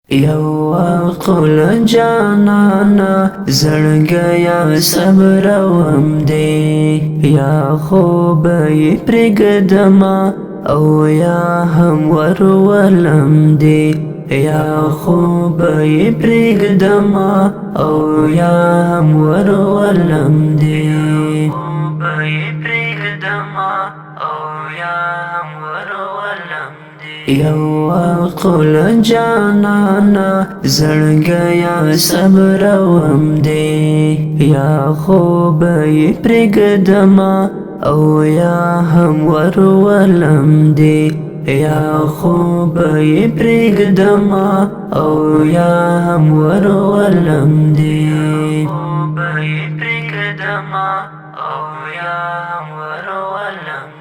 یو عقل جانانا زړګیا صبر وم دی یا خوب یې پرېږدما او یا هم ورولم دی یا خوب یې پرېږدما او یا هم ورولم دی خوب یې پرېږدما او یا هم ورولم یو عقل جانانا زړګیا صبر وم دی یا خوب یې پرېږدما او یا هم ورولم دی یا خوب یې پرېږدما او یا هم ورولم دی خوب یې پرېږدما او یا هم ورولم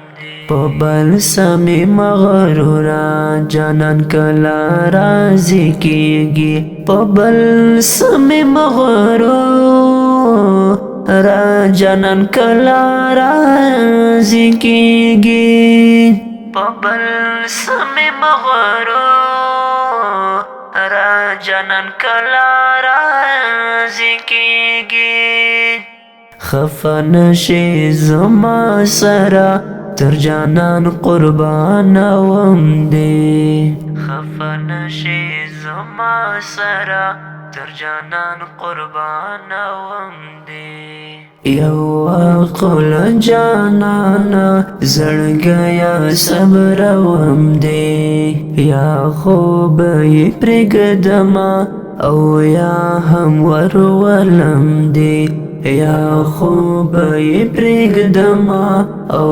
په بل سمې مغرورا جانان کلا راضي کېږي په بل سمې مغرورا جانان کلا راضي کېږي په بل سمې مغرورا جانان کلا راضي کېږي خفه نشي زما سره تر جانان قربان وم دی خفه نشي زما سره تر جانان قربان وم دی یو عقل جانانا زړګیا صبر وم دی یا خوب یې پرېږدما او یا هم ورولم دی یا خوب یې پرېږدما او